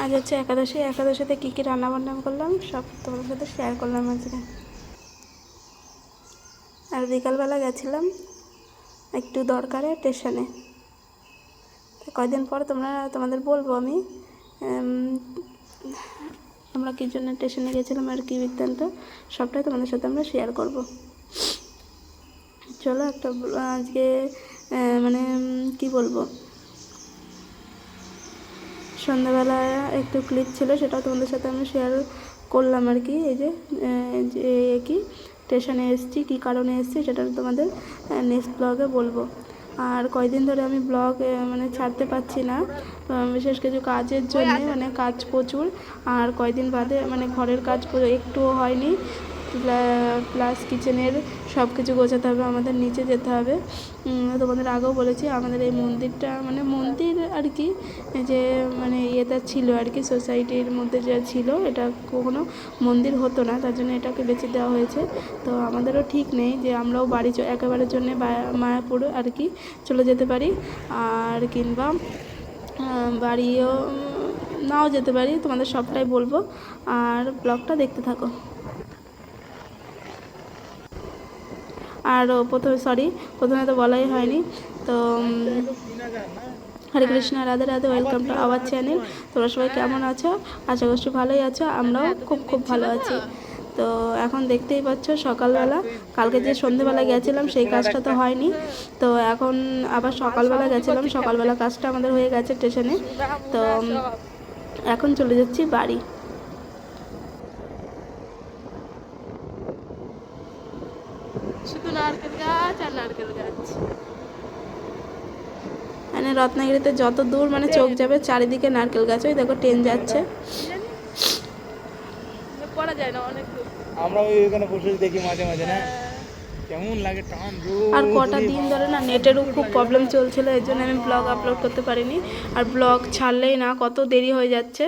আজ হচ্ছে একাদশী। একাদশীতে কী কী রান্নাবান্না করলাম সব তোমাদের সাথে শেয়ার করলাম আজকে। আর বিকালবেলা গেছিলাম একটু দরকারে স্টেশনে। কয়দিন পর তোমাদের বলবো আমি আমরা কী জন্য স্টেশনে গেছিলাম আর কী বৃত্তান্ত সবটাই তোমাদের সাথে আমরা শেয়ার করব। চলো একটা আজকে মানে কি বলবো, সন্ধ্যাবেলা একটু ক্লিপ ছিল, সেটাও তোমাদের সাথে আমি শেয়ার করলাম আর কি। এই যে কি স্টেশনে এসেছি, কী কারণে এসেছি সেটা তোমাদের নেক্সট ব্লগে বলবো। আর কয়দিন ধরে আমি ব্লগ মানে ছাড়তে পারছি না, বিশেষ কিছু কাজের জন্য, মানে কাজ প্রচুর। আর কয়দিন বাদে মানে ঘরের কাজ একটুও হয়নি, প্লাস কিচেনের সব কিছু গোছাতে হবে, আমাদের নিচে যেতে হবে। তোমাদের আগেও বলেছি আমাদের এই মন্দিরটা মানে মন্দির আর কি, যে মানে ইয়েটা ছিল আর কি, সোসাইটির মধ্যে যা ছিল এটা কখনো মন্দির হতো না, তার জন্য এটাকে বেঁচে দেওয়া হয়েছে। তো আমাদেরও ঠিক নেই যে আমরাও বাড়ি একেবারের জন্য মায়াপুর আর কি চলে যেতে পারি, আর কিংবা বাড়িও নাও যেতে পারি। তোমাদের সবটাই বলবো, আর ব্লগটা দেখতে থাকো। আর প্রথমে তো বলাই হয়নি, তো Hare Krishna, Radhe Radhe, welcome to our channel. তোমরা সবাই কেমন আছো? আশা করছি ভালোই আছো, আমরাও খুব খুব ভালো আছি। তো এখন দেখতেই পাচ্ছ সকালবেলা, কালকে যে সন্ধেবেলা গেছিলাম সেই কাজটা তো হয়নি, তো এখন আবার সকালবেলা গেছিলাম, সকালবেলা কাজটা আমাদের হয়ে গেছে স্টেশনে। তো এখন চলে যাচ্ছি বাড়ি। শুধু নারকেল গাছ আর নারকেল গাছ, মানে রত্নাগিরিতে যত দূর মানে চোখ যাবে চারিদিকে নারকেল গাছ। ওই দেখো ট্রেন যাচ্ছে, পড়া যায় না অনেক দূর। আমরা ওইখানে বসে দেখি মাঝে মাঝে, না কেমন লাগে টান। আর কটা দিন ধরে না নেটেরও খুব প্রবলেম চলছিল, এর জন্য আমি ব্লগ আপলোড করতে পারিনি। আর ব্লগ ছাড়লেই না কত দেরি হয়ে যাচ্ছে।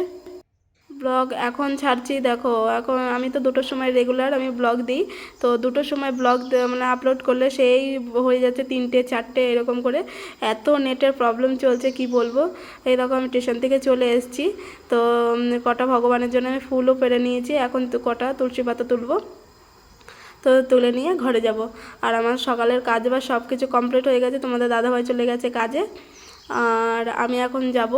ব্লগ এখন ছাড়ছি, দেখো এখন আমি তো 2টোর সময় রেগুলার আমি ব্লগ দিই, তো 2টোর সময় ব্লগ মানে আপলোড করলে সেই হয়ে যাচ্ছে 3টে 4টে এরকম করে। এত নেটের প্রবলেম চলছে কি বলবো। এইরকম আমি স্টেশন থেকে চলে এসেছি, তো কটা ভগবানের জন্য আমি ফুলও পেরে নিয়েছি, এখন তো কটা তুলসী পাতা তুলবো, তো তুলে নিয়ে ঘরে যাব। আর আমার সকালের কাজ বা সব কিছু কমপ্লিট হয়ে গেছে, তোমাদের দাদাভাই চলে গেছে কাজে, আর আমি এখন যাব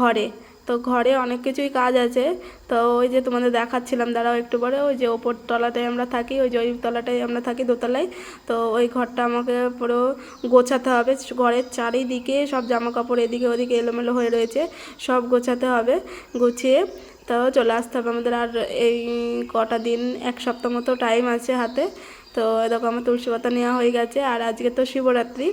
ঘরে। তো ঘরে অনেক কিছুই কাজ আছে, তো ওই যে তোমাদের দেখাচ্ছিলাম, দাঁড়াও একটু পরে, ওই যে ওপর তলাটায় আমরা থাকি, ওই যে ওই তলাটায় আমরা থাকি, দোতলায়। তো ওই ঘরটা আমাকে পুরো গোছাতে হবে, ঘরের চারিদিকে সব জামা কাপড় এদিকে ওদিকে এলোমেলো হয়ে রয়েছে, সব গোছাতে হবে, গুছিয়ে তাও চলে আসতে হবে আমাদের। আর এই কটা দিন 1 সপ্তাহ মতো টাইম আছে হাতে। তো দেখো আমার তুলসী পাতা নেওয়া হয়ে গেছে। আর আজকে তো শিবরাত্রি,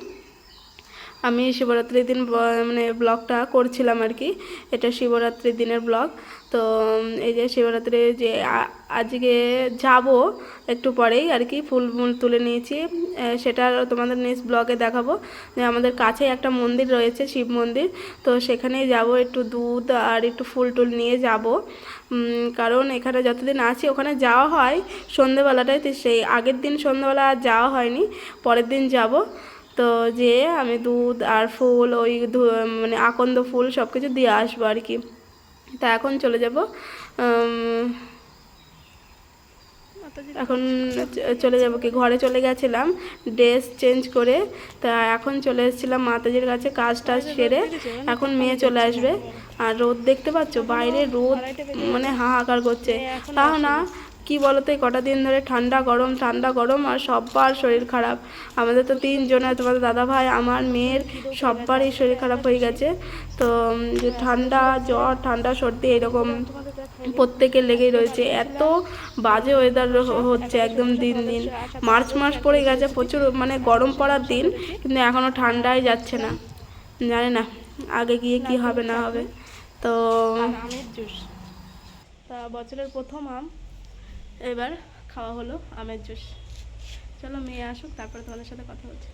আমি শিবরাত্রির দিন মানে ব্লগটা করছিলাম আর কি, এটা শিবরাত্রির দিনের ব্লগ। তো এই যে শিবরাত্রি যে আজকে যাব একটু পরেই আর কি, ফুল তুলে নিয়েছি, সেটা তোমাদের নেক্সট ব্লগে দেখাবো। যে আমাদের কাছেই একটা মন্দির রয়েছে, শিব মন্দির, তো সেখানেই যাব, একটু দুধ আর একটু ফুল টুল নিয়ে যাব, কারণ এখানে যতদিন আছি ওখানে যাওয়া হয় সন্ধেবেলাটায়, তো সেই আগের দিন সন্ধেবেলা আর যাওয়া হয়নি, পরের দিন যাব। তো যে আমি দুধ আর ফুল ওই মানে আকন্দ ফুল সব কিছু দিয়ে আসবো আর কি। তা এখন চলে যাব, এখন চলে যাব কি, ঘরে চলে গেছিলাম ড্রেস চেঞ্জ করে, তা এখন চলে এসেছিলাম মাতাজির কাছে কাজ টাজ সেরে, এখন মেয়ে চলে আসবে। আর রোদ দেখতে পাচ্ছ বাইরে, রোদ মানে হাহাকার করছে। তাও না কি বলতো, এই কটা দিন ধরে ঠান্ডা গরম আর সব্বার শরীর খারাপ। আমাদের তো 3জনের, তোমাদের দাদা ভাই, আমার, মেয়ের, সব্বারই শরীর খারাপ হয়ে গেছে। তো ঠান্ডা জ্বর, ঠান্ডা সর্দি এরকম প্রত্যেকের লেগেই রয়েছে। এত বাজে ওয়েদার হচ্ছে একদম দিন দিন। মার্চ মাস পড়ে গেছে, প্রচুর মানে গরম পড়ার দিন, কিন্তু এখনও ঠান্ডাই যাচ্ছে না, জানি না আগে গিয়ে কি হবে না হবে। তো আমের জুস, তা বছরের প্রথম আম এবার খাওয়া হলো, আমের জুস। চলো মেয়ে আসুক, তারপরে তোমাদের সাথে কথা হচ্ছে।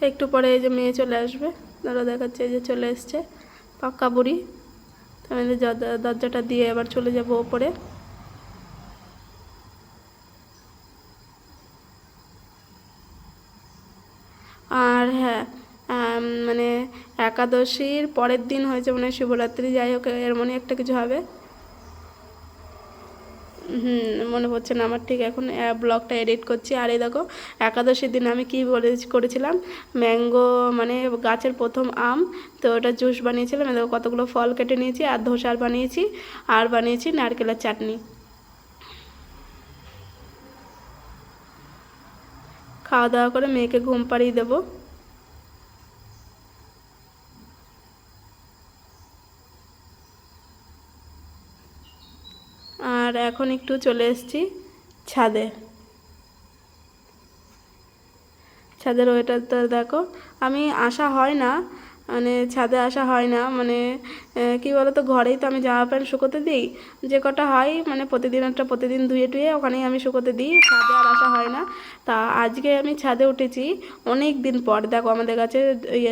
একটু পরে এই যে মেয়ে চলে আসবে, ধরো দেখাচ্ছে এই যে চলে এসছে পাক্কা বুড়ি। তো আমি দরজাটা দিয়ে এবার চলে যাব ওপরে। আর হ্যাঁ, মানে একাদশীর পরের দিন হয়েছে মানে শিবরাত্রি, যাই হোক এর মনে একটা কিছু হবে। মনে পড়ছে না আমার ঠিক এখন, ব্লগটা এডিট করছি। আর এই দেখো একাদশীর দিন আমি কী করেছিলাম, ম্যাঙ্গো মানে গাছের প্রথম আম, তো ওটা জুস বানিয়েছিলাম। দেখো কতগুলো ফল কেটে নিয়েছি, আর ধোসার বানিয়েছি, আর বানিয়েছি নারকেলের চাটনি। খাওয়া দাওয়া করে মেয়েকে ঘুম পাড়িয়ে দেবো। আর এখন একটু চলে এসেছি ছাদে। ছাদের ওয়েটারটা দেখো, আমি আসা হয় না, মানে ছাদে আসা হয় না, মানে কী বলো তো, ঘরেই তো আমি জামা প্যান্ট শুকোতে দিই, যে কটা হয় মানে প্রতিদিন ধুয়ে টুয়ে ওখানেই আমি শুকোতে দিই, ছাদে আর আসা হয় না। তা আজকে আমি ছাদে উঠেছি অনেক দিন পর। দেখো আমাদের কাছে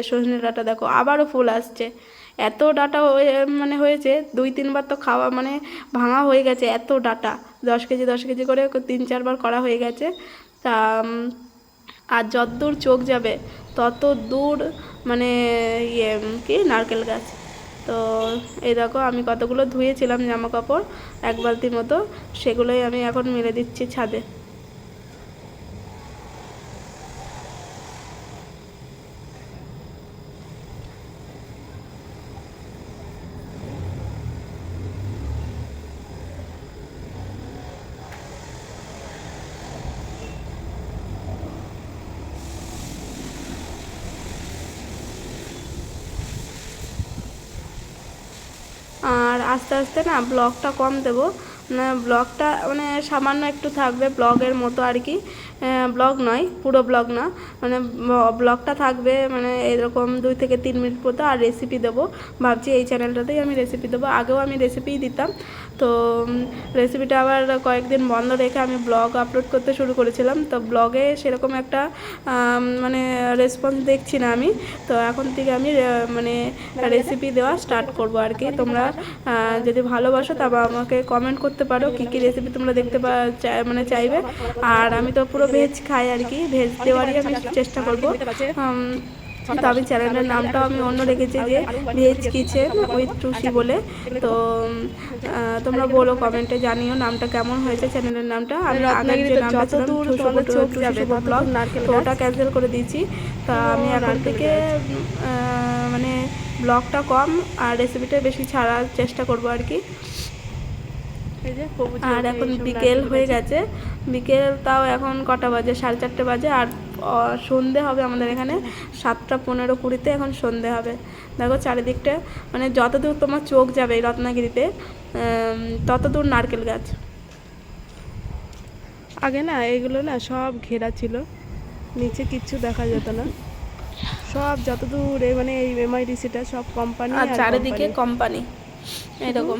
সজনে ডাঁটা দেখো আবারও ফুল আসছে, এত ডাঁটা মানে হয়েছে 2-3 বার তো খাওয়া মানে ভাঙা হয়ে গেছে, এত ডাঁটা 10 কেজি করে 3-4 বার করা হয়ে গেছে। তা আর যতদূর চোখ যাবে তত দূর মানে কি নারকেল গাছ। তো এই দেখো আমি কতগুলো ধুয়েছিলাম জামা কাপড়, 1 বালতির মতো, সেগুলোই আমি এখন মেলে দিচ্ছি ছাদে। আর আস্তে আস্তে না ব্লগটা কম দেবো, না ব্লগটা মানে সামান্য একটু থাকবে ব্লগের মতো আর কি, ব্লগ নয় পুরো ব্লগ না, মানে ব্লগটা থাকবে মানে এরকম 2 থেকে 3 মিনিট মতো। আর রেসিপি দেবো ভাবছি, এই চ্যানেলটাতেই আমি রেসিপি দেবো। আগেও আমি রেসিপিই দিতাম, তো রেসিপিটা আবার কয়েকদিন বন্ধ রেখে আমি ব্লগ আপলোড করতে শুরু করেছিলাম। তো ব্লগে সেরকম একটা মানে রেসপন্স দেখছি না আমি, তো এখন থেকে আমি মানে রেসিপি দেওয়া স্টার্ট করব আর কি। তোমরা যদি ভালোবাসো তবে আমাকে কমেন্ট করতে পারো কী কী রেসিপি তোমরা দেখতে মানে চাইবে। আর আমি তো পুরো ভেজ খাই আর কি, ভেজ দেওয়ারই আমি চেষ্টা করবো। তো আমি চ্যানেলের নামটাও আমি অন্য রেখেছি যে ভেজ কিচেন উইথ টুসি বলে। তো তোমরা বলো কমেন্টে, জানিও নামটা কেমন হয়েছে চ্যানেলের নামটা। আমি আগের যে নামটা ছিল ব্লগ, তো ওটা ক্যান্সেল করে দিয়েছি। তা আমি এখন থেকে মানে ব্লগটা কম আর রেসিপিটা বেশি ছাড়ার চেষ্টা করবো আর কি। আর এখন বিকেল হয়ে গেছে, বিকেল তাও এখন কটা বাজে, 4:30 বাজে। আর সন্ধে হবে আমাদের এখানে 7:15-20 এখন সন্ধে হবে। দেখো চারিদিকটা মানে যতদূর তোমার চোখ যাবে এই রত্নাগিরিতে ততদূর নারকেল গাছ। আগে না এগুলো না সব ঘেরা ছিল, নিচে কিচ্ছু দেখা যেত না, সব যতদূর মানে এই এমআইডিসিটা সব কোম্পানি, আর চারিদিকে কোম্পানি, এরকম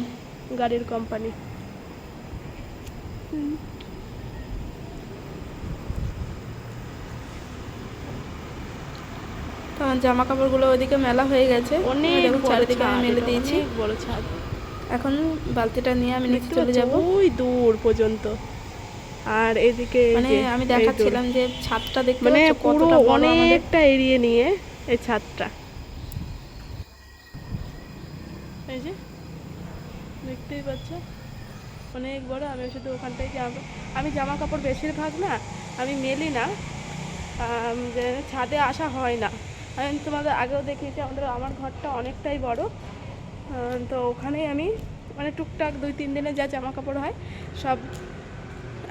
গাড়ির কোম্পানি। তো আমার জামা কাপড়গুলো ওইদিকে মেলা হয়ে গেছে, অনেক চারিদিকে আমি মেলে দিয়েছি। বড় ছাদ। এখন বালতিটা নিয়ে আমি নিচে চলে যাব ওই দূর পর্যন্ত। আর এদিকে মানে আমি দেখাচ্ছিলাম যে ছাদটা দেখতে মানে পুরো কতটা বড়, অনেকটা এরিয়া নিয়ে এই ছাদটা, এই যে দেখতেই পাচ্ছ অনেক বড়। আমি শুধু ওখানটায় আমি জামা কাপড় বেশিরভাগ না আমি মেলি না, যে ছাদে আসা হয় না। আমি তোমাদের আগেও দেখিয়েছি আমার ঘরটা অনেকটাই বড়, তো ওখানেই আমি মানে টুকটাক 2-3 দিনে যা জামা কাপড় হয় সব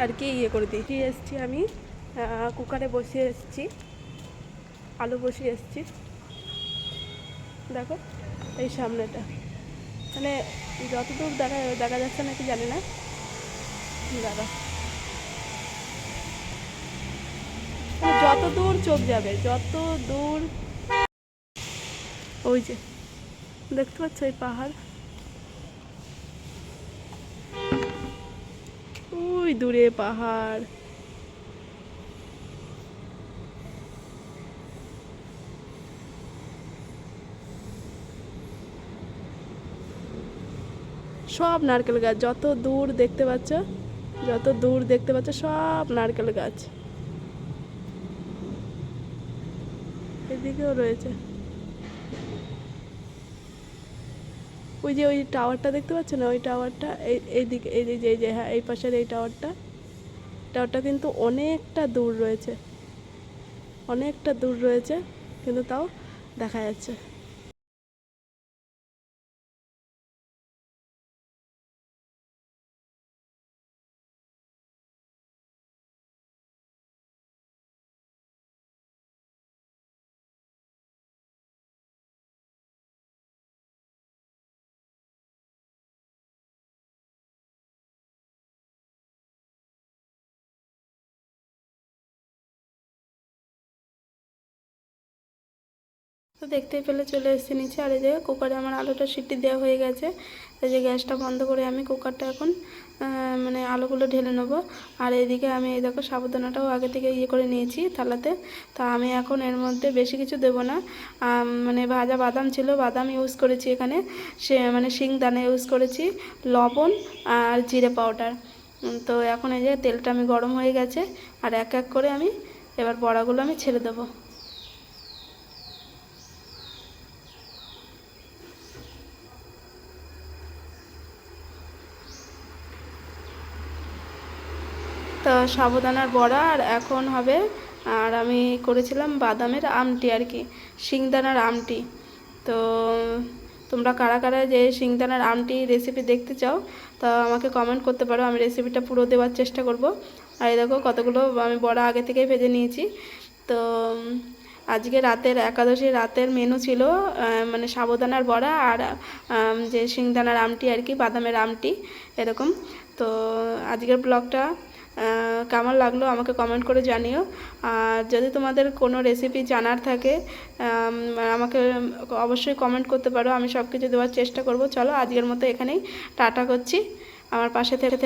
আর কি করে দিই। এসছি আমি কুকারে বসিয়ে এসছি, আলু বসিয়ে এসছি। দেখো এই সামনেটা মানে যতদূর দেখা যাচ্ছে নাকি জানি না, দাদা যত দূর চোখ যাবে, যত দূর ওই যে দেখতে পাচ্ছ এই পাহাড়, ওই দূরে পাহাড়। সব নারকেল গাছ, যত দূর দেখতে পাচ্ছ সব নারকেল গাছ। এদিকেও রয়েছে। ওই টাওয়ারটা দেখতে পাচ্ছেন না, ওই টাওয়ারটা এইদিকে, এই যে হ্যাঁ এই পাশের এই টাওয়ারটা কিন্তু অনেকটা দূর রয়েছে, অনেকটা দূর রয়েছে, কিন্তু তাও দেখা যাচ্ছে। তো দেখতেই পেলে চলে এসেছি নিচে। আর এই যে কুকারে আমার আলুটা সিটি দেওয়া হয়ে গেছে। এই যে গ্যাসটা বন্ধ করে আমি কুকারটা এখন মানে আলুগুলো ঢেলে নেবো। আর এইদিকে আমি এই দেখো সাবুদানাটাও আগে থেকে ইয়ে করে নিয়েছি থালাতে। তো আমি এখন এর মধ্যে বেশি কিছু দেবো না, মানে ভাজা বাদাম ছিল, বাদাম ইউজ করেছি এখানে, সে মানে শিংদানা ইউজ করেছি, লবণ আর জিরে পাউডার। তো এখন এই যে তেলটা আমি গরম হয়ে গেছে, আর এক এক করে আমি এবার বড়াগুলো আমি ছেড়ে দেবো। তো সাবুদানার বড়া আর এখন হবে, আর আমি করেছিলাম বাদামের আমটি আর কি, শিংদানার আমটি। তো তোমরা কারা কারা যে শিংদানার আমটি রেসিপি দেখতে চাও তা আমাকে কমেন্ট করতে পারো, আমি রেসিপিটা পুরো দেওয়ার চেষ্টা করব। আর এই দেখো কতগুলো আমি বড়া আগে থেকেই ভেজে নিয়েছি। তো আজকে রাতের একাদশী রাতের মেনু ছিল মানে সাবুদানার বড়া আর যে শিংদানার আমটি আর কি, বাদামের আমটি এরকম। তো আজকের ব্লগটা কেমন লাগলো আমাকে কমেন্ট করে জানিও। আর যদি তোমাদের কোনো রেসিপি জানার থাকে আমাকে অবশ্যই কমেন্ট করতে পারো, আমি সব কিছু দেওয়ার চেষ্টা করব। চলো আজকের মতো এখানেই টাটা করছি, আমার পাশে থেকে